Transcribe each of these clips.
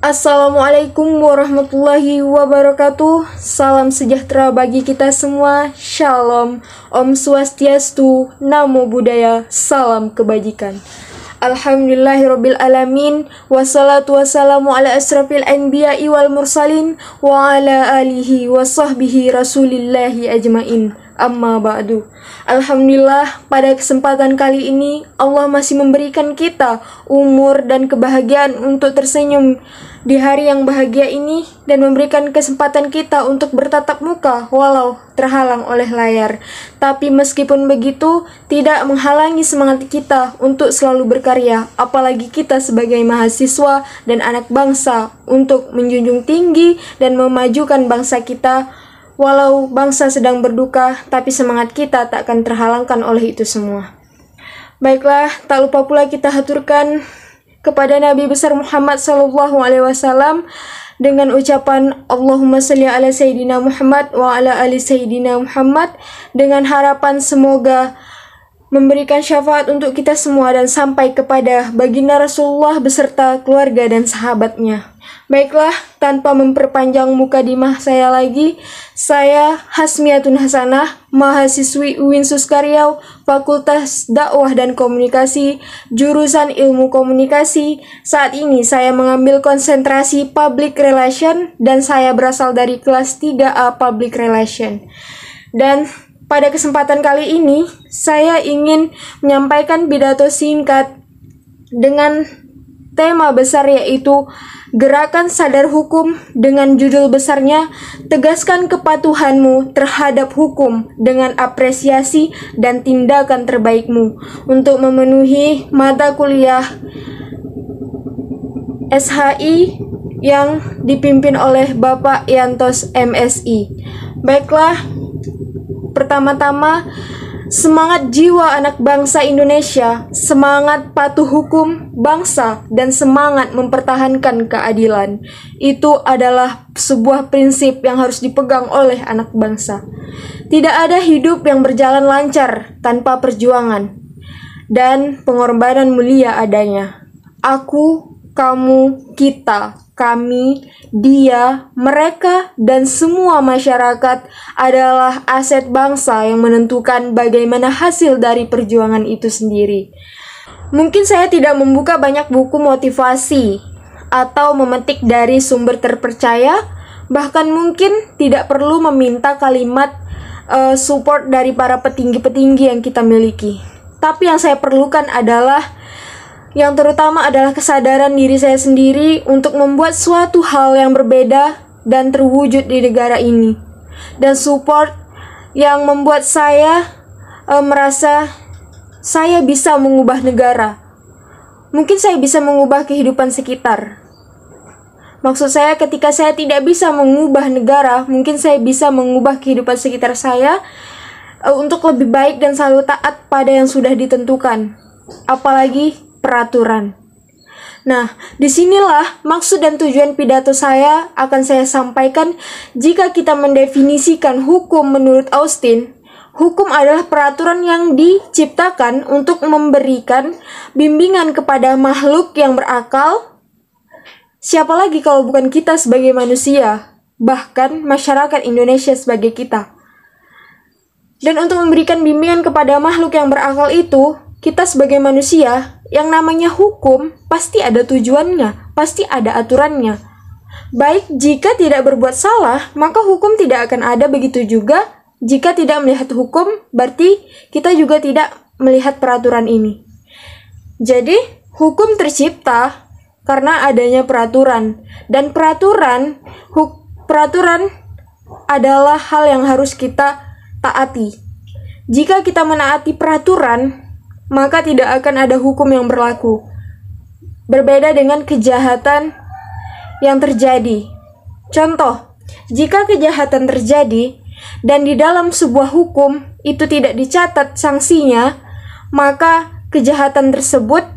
Assalamualaikum warahmatullahi wabarakatuh. Salam sejahtera bagi kita semua. Shalom, Om Swastiastu, Namo Buddhaya, salam kebajikan. Alhamdulillahirabbil alamin, wassalatu wassalamu ala asrafil anbiya'i wal mursalin wa ala alihi wa sahbihi rasulillahi ajmain. Amma ba'du. Alhamdulillah, pada kesempatan kali ini Allah masih memberikan kita umur dan kebahagiaan untuk tersenyum di hari yang bahagia ini dan memberikan kesempatan kita untuk bertatap muka walau terhalang oleh layar. Tapi meskipun begitu, tidak menghalangi semangat kita untuk selalu berkarya, apalagi kita sebagai mahasiswa dan anak bangsa untuk menjunjung tinggi dan memajukan bangsa kita. Walau bangsa sedang berduka, tapi semangat kita tak akan terhalangkan oleh itu semua. Baiklah, tak lupa pula kita haturkan kepada Nabi besar Muhammad SAW dengan ucapan Allahumma salli ala Sayyidina Muhammad wa ala ali Sayyidina Muhammad, dengan harapan semoga memberikan syafaat untuk kita semua dan sampai kepada baginda Rasulullah beserta keluarga dan sahabatnya. Baiklah, tanpa memperpanjang mukadimah saya lagi, saya Hasmiatun Hasanah, mahasiswi UIN Suskaryau, Fakultas Dakwah dan Komunikasi, jurusan Ilmu Komunikasi. Saat ini saya mengambil konsentrasi Public Relation dan saya berasal dari kelas 3A Public Relation. Dan pada kesempatan kali ini, saya ingin menyampaikan pidato singkat dengan tema besar yaitu Gerakan Sadar Hukum, dengan judul besarnya Tegaskan Kepatuhanmu Terhadap Hukum dengan Apresiasi dan Tindakan Terbaikmu, untuk memenuhi mata kuliah SHI yang dipimpin oleh Bapak Yantos MSI. Baiklah, pertama-tama, semangat jiwa anak bangsa Indonesia, semangat patuh hukum bangsa, dan semangat mempertahankan keadilan. Itu adalah sebuah prinsip yang harus dipegang oleh anak bangsa. Tidak ada hidup yang berjalan lancar tanpa perjuangan dan pengorbanan mulia adanya. Aku, kamu, kita, kami, dia, mereka, dan semua masyarakat adalah aset bangsa yang menentukan bagaimana hasil dari perjuangan itu sendiri. Mungkin saya tidak membuka banyak buku motivasi atau memetik dari sumber terpercaya, bahkan mungkin tidak perlu meminta kalimat support dari para petinggi-petinggi yang kita miliki. Tapi yang saya perlukan yang terutama adalah kesadaran diri saya sendiri untuk membuat suatu hal yang berbeda dan terwujud di negara ini. Dan support yang membuat saya merasa saya bisa mengubah negara. Mungkin saya bisa mengubah kehidupan sekitar. Maksud saya, ketika saya tidak bisa mengubah negara, mungkin saya bisa mengubah kehidupan sekitar saya untuk lebih baik dan selalu taat pada yang sudah ditentukan. Apalagi peraturan. Nah, disinilah maksud dan tujuan pidato saya akan saya sampaikan. Jika kita mendefinisikan hukum menurut Austin, hukum adalah peraturan yang diciptakan untuk memberikan bimbingan kepada makhluk yang berakal. Siapa lagi kalau bukan kita sebagai manusia, bahkan masyarakat Indonesia sebagai kita. Dan untuk memberikan bimbingan kepada makhluk yang berakal itu, kita sebagai manusia, yang namanya hukum pasti ada tujuannya, pasti ada aturannya. Baik jika tidak berbuat salah, maka hukum tidak akan ada. Begitu juga jika tidak melihat hukum, berarti kita juga tidak melihat peraturan ini. Jadi, hukum tercipta karena adanya peraturan. Dan peraturan adalah hal yang harus kita taati. Jika kita menaati peraturan, maka tidak akan ada hukum yang berlaku. Berbeda dengan kejahatan yang terjadi. Contoh, jika kejahatan terjadi dan di dalam sebuah hukum itu tidak dicatat sanksinya, maka kejahatan tersebut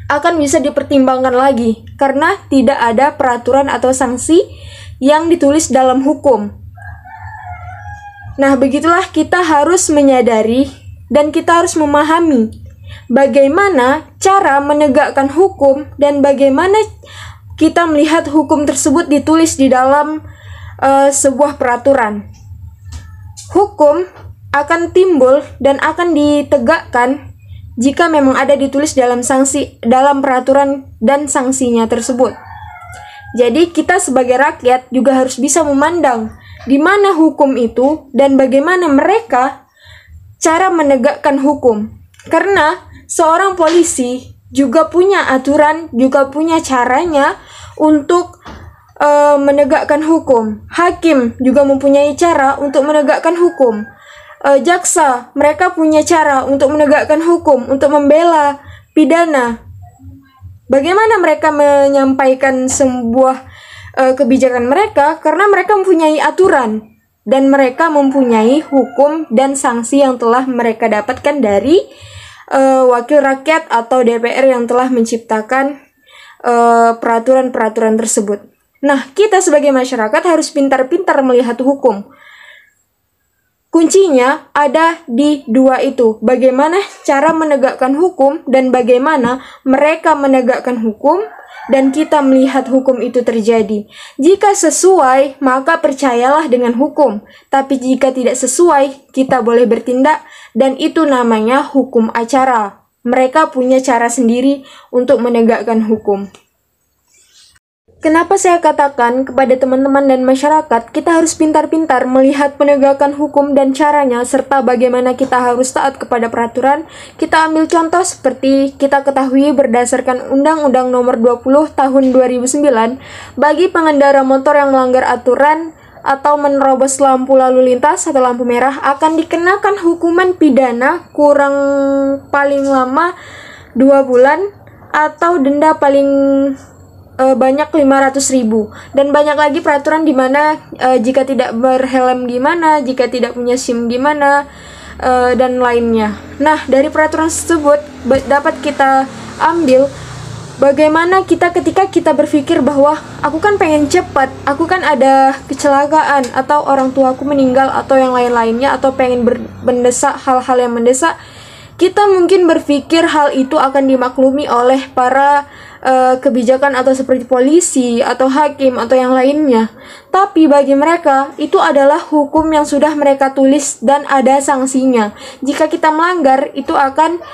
akan bisa dipertimbangkan lagi karena tidak ada peraturan atau sanksi yang ditulis dalam hukum. Nah, begitulah kita harus menyadari dan kita harus memahami bagaimana cara menegakkan hukum dan bagaimana kita melihat hukum tersebut ditulis di dalam sebuah peraturan. Hukum akan timbul dan akan ditegakkan jika memang ada ditulis dalam peraturan dan sanksinya tersebut. Jadi kita sebagai rakyat juga harus bisa memandang di mana hukum itu dan bagaimana mereka cara menegakkan hukum. Karena seorang polisi juga punya aturan, juga punya caranya untuk menegakkan hukum. Hakim juga mempunyai cara untuk menegakkan hukum. Jaksa, mereka punya cara untuk menegakkan hukum, untuk membela pidana. Bagaimana mereka menyampaikan sebuah kebijakan mereka? Karena mereka mempunyai aturan dan mereka mempunyai hukum dan sanksi yang telah mereka dapatkan dari wakil rakyat atau DPR yang telah menciptakan peraturan-peraturan tersebut. Nah, kita sebagai masyarakat harus pintar-pintar melihat hukum. Kuncinya ada di dua itu, bagaimana cara menegakkan hukum dan bagaimana mereka menegakkan hukum dan kita melihat hukum itu terjadi. Jika sesuai, maka percayalah dengan hukum. Tapi jika tidak sesuai, kita boleh bertindak dan itu namanya hukum acara. Mereka punya cara sendiri untuk menegakkan hukum. Kenapa saya katakan kepada teman-teman dan masyarakat, kita harus pintar-pintar melihat penegakan hukum dan caranya, serta bagaimana kita harus taat kepada peraturan. Kita ambil contoh seperti kita ketahui berdasarkan Undang-Undang Nomor 20 Tahun 2009, bagi pengendara motor yang melanggar aturan atau menerobos lampu lalu lintas atau lampu merah akan dikenakan hukuman pidana kurang paling lama 2 bulan atau denda paling banyak 500.000 dan banyak lagi peraturan di mana jika tidak berhelm gimana, jika tidak punya SIM gimana dan lainnya. Nah, dari peraturan tersebut dapat kita ambil bagaimana kita ketika kita berpikir bahwa aku kan pengen cepat, aku kan ada kecelakaan atau orang tuaku meninggal atau yang lain-lainnya atau pengen mendesak hal-hal yang mendesak, kita mungkin berpikir hal itu akan dimaklumi oleh para kebijakan atau seperti polisi atau hakim atau yang lainnya. Tapi bagi mereka itu adalah hukum yang sudah mereka tulis dan ada sanksinya. Jika kita melanggar itu akan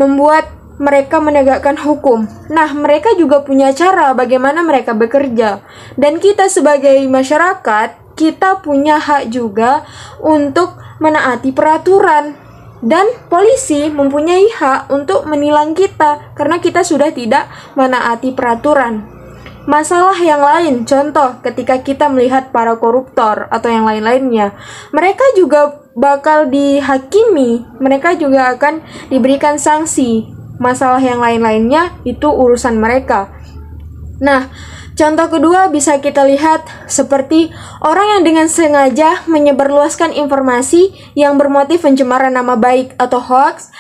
membuat mereka menegakkan hukum. Nah, mereka juga punya cara bagaimana mereka bekerja. Dan kita sebagai masyarakat, kita punya hak juga untuk menaati peraturan. Dan polisi mempunyai hak untuk menilang kita karena kita sudah tidak menaati peraturan. Masalah yang lain, contoh ketika kita melihat para koruptor atau yang lain-lainnya, mereka juga bakal dihakimi, mereka juga akan diberikan sanksi. Masalah yang lain-lainnya itu urusan mereka. Nah, contoh kedua bisa kita lihat seperti orang yang dengan sengaja menyebarluaskan informasi yang bermotif pencemaran nama baik atau hoax,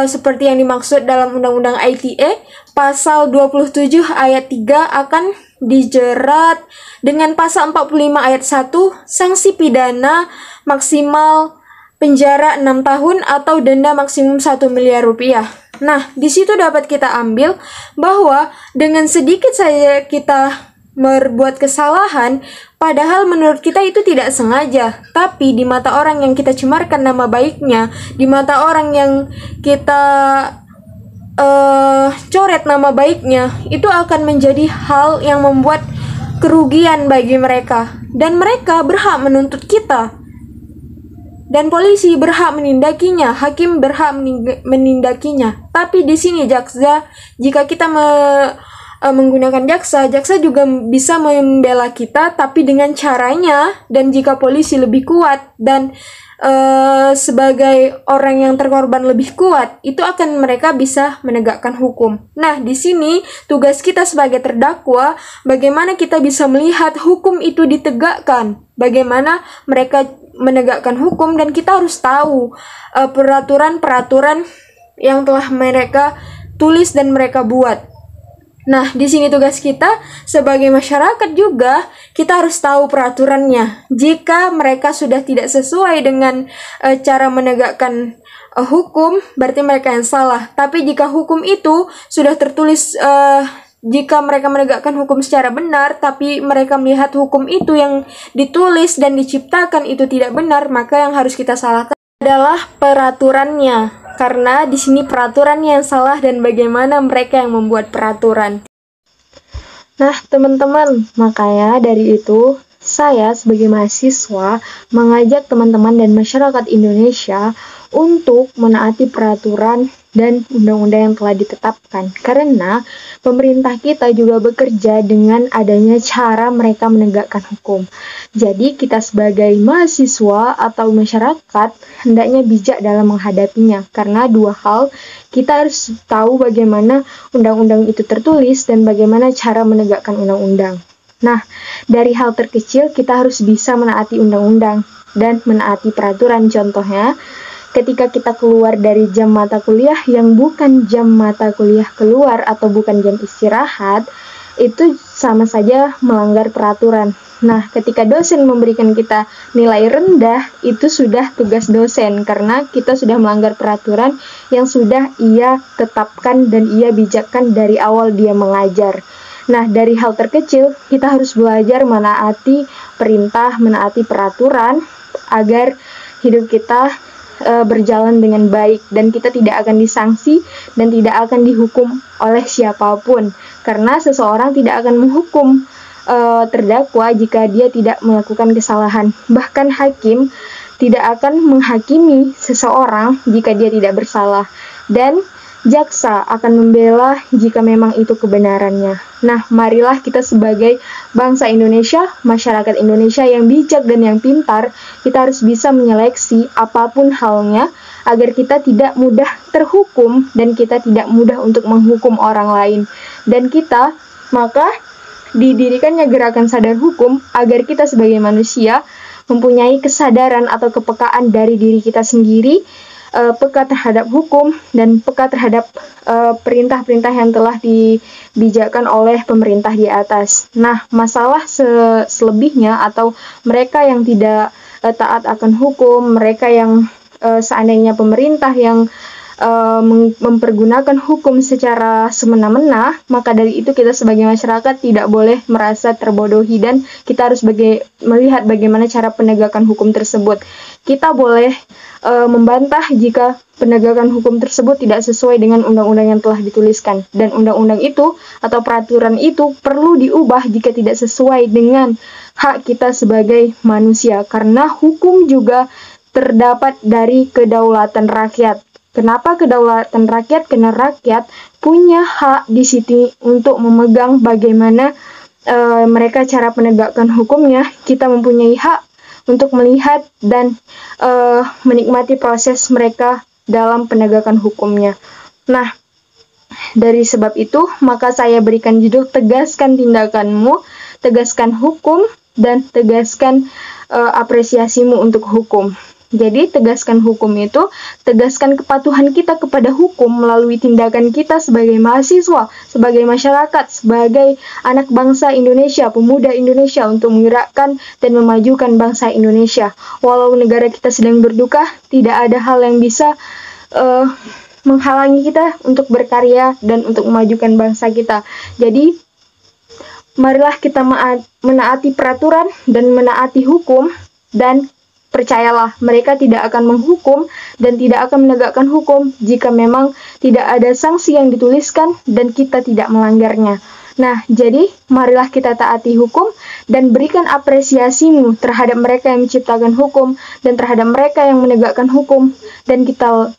seperti yang dimaksud dalam Undang-Undang ITE, pasal 27 ayat 3 akan dijerat dengan pasal 45 ayat 1, sanksi pidana maksimal penjara 6 tahun atau denda maksimum 1 miliar rupiah. Nah, di situ dapat kita ambil bahwa dengan sedikit saja kita berbuat kesalahan, padahal menurut kita itu tidak sengaja, tapi di mata orang yang kita cemarkan nama baiknya, di mata orang yang kita coret nama baiknya, itu akan menjadi hal yang membuat kerugian bagi mereka, dan mereka berhak menuntut kita. Dan polisi berhak menindakinya, hakim berhak menindakinya. Tapi di sini jaksa, jika kita menggunakan jaksa juga bisa membela kita, tapi dengan caranya. Dan jika polisi lebih kuat dan sebagai orang yang terkorban lebih kuat, itu akan mereka bisa menegakkan hukum. Nah, di sini tugas kita sebagai terdakwa, bagaimana kita bisa melihat hukum itu ditegakkan, bagaimana mereka menegakkan hukum, dan kita harus tahu peraturan-peraturan yang telah mereka tulis dan mereka buat. Nah, di sini tugas kita sebagai masyarakat juga, kita harus tahu peraturannya. Jika mereka sudah tidak sesuai dengan cara menegakkan hukum, berarti mereka yang salah. Tapi jika hukum itu sudah tertulis jika mereka menegakkan hukum secara benar, tapi mereka melihat hukum itu yang ditulis dan diciptakan itu tidak benar, maka yang harus kita salahkan adalah peraturannya. Karena di sini peraturannya yang salah dan bagaimana mereka yang membuat peraturan. Nah, teman-teman, makanya dari itu saya sebagai mahasiswa mengajak teman-teman dan masyarakat Indonesia untuk menaati peraturan dan undang-undang yang telah ditetapkan. Karena pemerintah kita juga bekerja dengan adanya cara mereka menegakkan hukum. Jadi kita sebagai mahasiswa atau masyarakat hendaknya bijak dalam menghadapinya. Karena dua hal, kita harus tahu bagaimana undang-undang itu tertulis dan bagaimana cara menegakkan undang-undang. Nah, dari hal terkecil kita harus bisa menaati undang-undang dan menaati peraturan. Contohnya, ketika kita keluar dari jam mata kuliah yang bukan jam mata kuliah keluar atau bukan jam istirahat, itu sama saja melanggar peraturan. Nah, ketika dosen memberikan kita nilai rendah, itu sudah tugas dosen karena kita sudah melanggar peraturan yang sudah ia tetapkan dan ia bijakkan dari awal dia mengajar. Nah, dari hal terkecil, kita harus belajar menaati perintah, menaati peraturan, agar hidup kita berjalan dengan baik, dan kita tidak akan disangsi dan tidak akan dihukum oleh siapapun. Karena seseorang tidak akan menghukum terdakwa jika dia tidak melakukan kesalahan. Bahkan hakim tidak akan menghakimi seseorang jika dia tidak bersalah. Dan jaksa akan membela jika memang itu kebenarannya. Nah, marilah kita sebagai bangsa Indonesia, masyarakat Indonesia yang bijak dan yang pintar, kita harus bisa menyeleksi apapun halnya agar kita tidak mudah terhukum dan kita tidak mudah untuk menghukum orang lain. Dan kita, maka didirikannya gerakan sadar hukum agar kita sebagai manusia mempunyai kesadaran atau kepekaan dari diri kita sendiri, peka terhadap hukum dan peka terhadap perintah-perintah yang telah dibijakkan oleh pemerintah di atas. Nah, masalah selebihnya atau mereka yang tidak taat akan hukum, mereka yang seandainya pemerintah yang mempergunakan hukum secara semena-mena, maka dari itu kita sebagai masyarakat tidak boleh merasa terbodohi dan kita harus melihat bagaimana cara penegakan hukum tersebut. Kita boleh membantah jika penegakan hukum tersebut tidak sesuai dengan undang-undang yang telah dituliskan, dan undang-undang itu atau peraturan itu perlu diubah jika tidak sesuai dengan hak kita sebagai manusia, karena hukum juga terdapat dari kedaulatan rakyat. Kenapa kedaulatan rakyat? Karena rakyat punya hak di sini untuk memegang bagaimana mereka cara penegakkan hukumnya. Kita mempunyai hak untuk melihat dan menikmati proses mereka dalam penegakan hukumnya. Nah, dari sebab itu, maka saya berikan judul tegaskan tindakanmu, tegaskan hukum, dan tegaskan apresiasimu untuk hukum. Jadi, tegaskan hukum itu, tegaskan kepatuhan kita kepada hukum melalui tindakan kita sebagai mahasiswa, sebagai masyarakat, sebagai anak bangsa Indonesia, pemuda Indonesia untuk menggerakkan dan memajukan bangsa Indonesia. Walau negara kita sedang berduka, tidak ada hal yang bisa menghalangi kita untuk berkarya dan untuk memajukan bangsa kita. Jadi, marilah kita menaati peraturan dan menaati hukum, dan percayalah, mereka tidak akan menghukum dan tidak akan menegakkan hukum jika memang tidak ada sanksi yang dituliskan dan kita tidak melanggarnya. Nah, jadi marilah kita taati hukum dan berikan apresiasimu terhadap mereka yang menciptakan hukum dan terhadap mereka yang menegakkan hukum, dan kita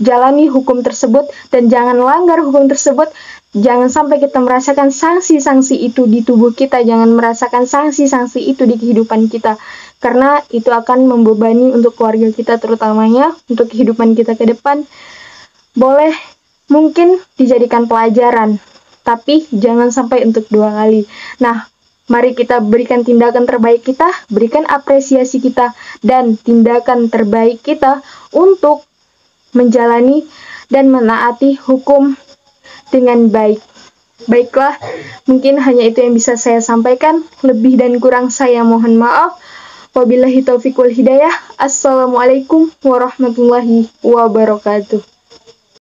jalani hukum tersebut dan jangan langgar hukum tersebut. Jangan sampai kita merasakan sanksi-sanksi itu di tubuh kita, jangan merasakan sanksi-sanksi itu di kehidupan kita, karena itu akan membebani untuk keluarga kita, terutamanya untuk kehidupan kita ke depan. Boleh mungkin dijadikan pelajaran, tapi jangan sampai untuk 2 kali. Nah, mari kita berikan tindakan terbaik kita, berikan apresiasi kita dan tindakan terbaik kita untuk menjalani dan menaati hukum dengan baik. Baiklah, mungkin hanya itu yang bisa saya sampaikan. Lebih dan kurang saya mohon maaf. Wabillahi taufiq wal hidayah. Assalamualaikum warahmatullahi wabarakatuh.